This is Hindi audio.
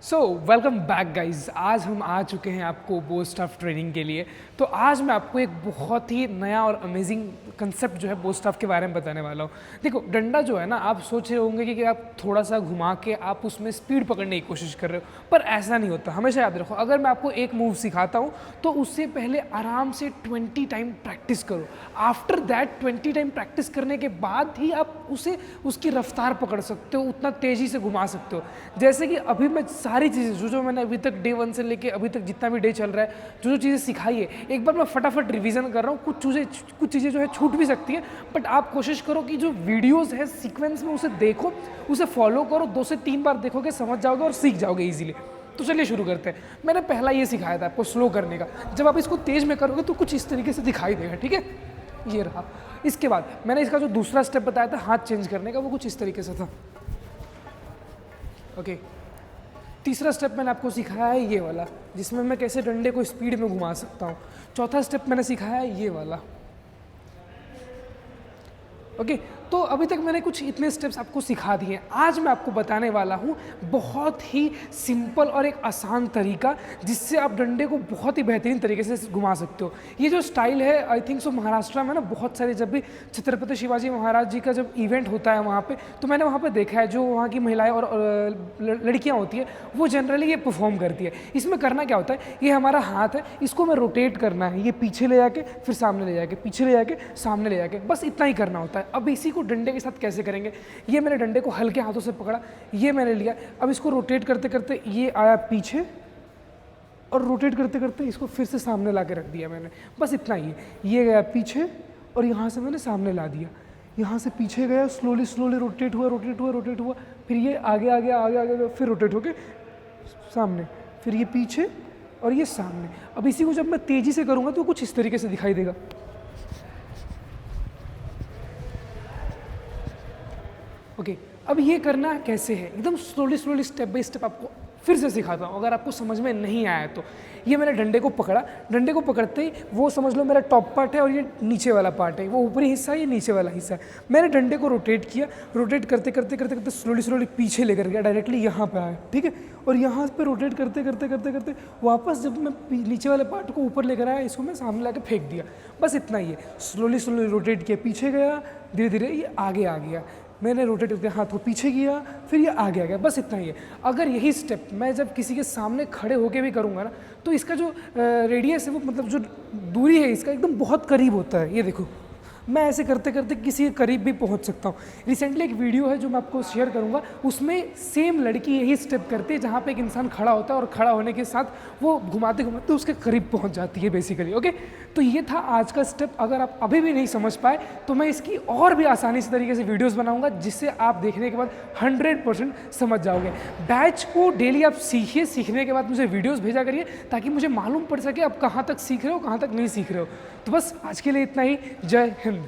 So welcome back guys. आज हम आ चुके हैं आपको बो स्टफ ट्रेनिंग के लिए। तो आज मैं आपको एक बहुत ही नया और अमेजिंग कंसेप्ट जो है बो स्टफ के बारे में बताने वाला हूँ। देखो, डंडा जो है ना, आप सोच रहे होंगे कि आप थोड़ा सा घुमा के आप उसमें स्पीड पकड़ने की कोशिश कर रहे हो, पर ऐसा नहीं होता। हमेशा याद रखो, अगर मैं आपको एक मूव सिखाता हूँ तो उससे पहले आराम से 20 टाइम प्रैक्टिस करो। आफ्टर दैट 20 टाइम प्रैक्टिस करने के बाद ही आप उसे उसकी रफ्तार पकड़ सकते हो, उतना तेज़ी से घुमा सकते हो। जैसे कि अभी मैं सारी चीज़ें जो मैंने अभी तक डे 1 से लेके अभी तक जितना भी डे चल रहा है, जो चीज़ें सिखाई है, एक बार मैं फटाफट रिवीजन कर रहा हूँ। कुछ चीज़ें जो है छूट भी सकती है, बट आप कोशिश करो कि जो वीडियोस है सीक्वेंस में उसे देखो, उसे फॉलो करो। 2 से 3 बार देखोगे, समझ जाओगे और सीख जाओगे ईजिली। तो चलिए शुरू करते हैं। मैंने पहला ये सिखाया था आपको स्लो करने का। जब आप इसको तेज़ में करोगे तो कुछ इस तरीके से दिखाई देगा, ठीक है। ये रहा। इसके बाद मैंने इसका जो दूसरा स्टेप बताया था हाथ चेंज करने का, वो कुछ इस तरीके से था। ओके। तीसरा स्टेप मैंने आपको सिखाया है ये वाला, जिसमें मैं कैसे डंडे को स्पीड में घुमा सकता हूँ। चौथा स्टेप मैंने सिखाया है ये वाला। ओके। तो अभी तक मैंने कुछ इतने स्टेप्स आपको सिखा दिए हैं। आज मैं आपको बताने वाला हूँ बहुत ही सिंपल और एक आसान तरीका, जिससे आप डंडे को बहुत ही बेहतरीन तरीके से घुमा सकते हो। ये जो स्टाइल है, आई थिंक सो महाराष्ट्र में ना बहुत सारे, जब भी छत्रपति शिवाजी महाराज जी का जब इवेंट होता है वहाँ पे, तो मैंने वहाँ पे देखा है जो वहाँ की महिलाएं और लड़कियाँ होती है, वो जनरली ये परफॉर्म करती है। इसमें करना क्या होता है, ये हमारा हाथ है, इसको मैं रोटेट करना है, ये पीछे ले जाके फिर सामने ले जाके, पीछे ले जाके सामने ले जाके, बस इतना ही करना होता है। अब इसी को डंडे के साथ कैसे करेंगे, ये मैंने डंडे को हल्के हाथों से पकड़ा, ये मैंने लिया, अब इसको रोटेट करते करते ये आया पीछे, और रोटेट करते करते इसको फिर से सामने ला के रख दिया मैंने, बस इतना ही है। ये गया पीछे और यहाँ से मैंने सामने ला दिया, यहाँ से पीछे गया, स्लोली स्लोली रोटेट हुआ रोटेट हुआ रोटेट हुआ, फिर ये आगे आगे आगे आगे, फिर रोटेट होके सामने, फिर ये पीछे और ये सामने। अब इसी को जब मैं तेज़ी से करूँगा तो कुछ इस तरीके से दिखाई देगा। ओके। अब ये करना कैसे है, एकदम slowly slowly step by step आपको फिर से सिखाता हूँ, अगर आपको समझ में नहीं आया तो। ये मैंने डंडे को पकड़ा, डंडे को पकड़ते ही वो समझ लो मेरा टॉप पार्ट है और ये नीचे वाला पार्ट है, वो ऊपरी हिस्सा है, ये नीचे वाला हिस्सा है। मैंने डंडे को रोटेट किया, रोटेट करते करते करते करते स्लोली स्लोली पीछे लेकर गया, डायरेक्टली यहाँ पे आया, ठीक है। और यहाँ पे रोटेट करते करते करते करते वापस जब मैं नीचे वाले पार्ट को ऊपर लेकर आया, इसको मैं सामने ला फेंक दिया, बस इतना ही है। स्लोली स्लोली रोटेट किया, पीछे गया, धीरे धीरे ये आगे आ गया, मैंने रोटेट करके हाथ को पीछे किया, फिर ये आगे आ गया, बस इतना ही है। अगर यही स्टेप मैं जब किसी के सामने खड़े होके भी करूँगा ना, तो इसका जो रेडियस है, वो मतलब जो दूरी है इसका एकदम बहुत करीब होता है। ये देखो, मैं ऐसे करते करते किसी के करीब भी पहुंच सकता हूँ। रिसेंटली एक वीडियो है जो मैं आपको शेयर करूँगा, उसमें सेम लड़की यही स्टेप करती है, जहाँ पे एक इंसान खड़ा होता है और खड़ा होने के साथ वो घुमाते घुमाते उसके करीब पहुँच जाती है बेसिकली। ओके। तो ये था आज का स्टेप। अगर आप अभी भी नहीं समझ पाए तो मैं इसकी और भी आसानी से तरीके से वीडियोज़ बनाऊँगा, जिससे आप देखने के बाद 100% समझ जाओगे। बैच को डेली आप सीखिए, सीखने के बाद मुझे वीडियोज़ भेजा करिए, ताकि मुझे मालूम पड़ सके आप कहाँ तक सीख रहे हो, कहाँ तक नहीं सीख रहे हो। तो बस आज के लिए इतना ही। जय हिंद।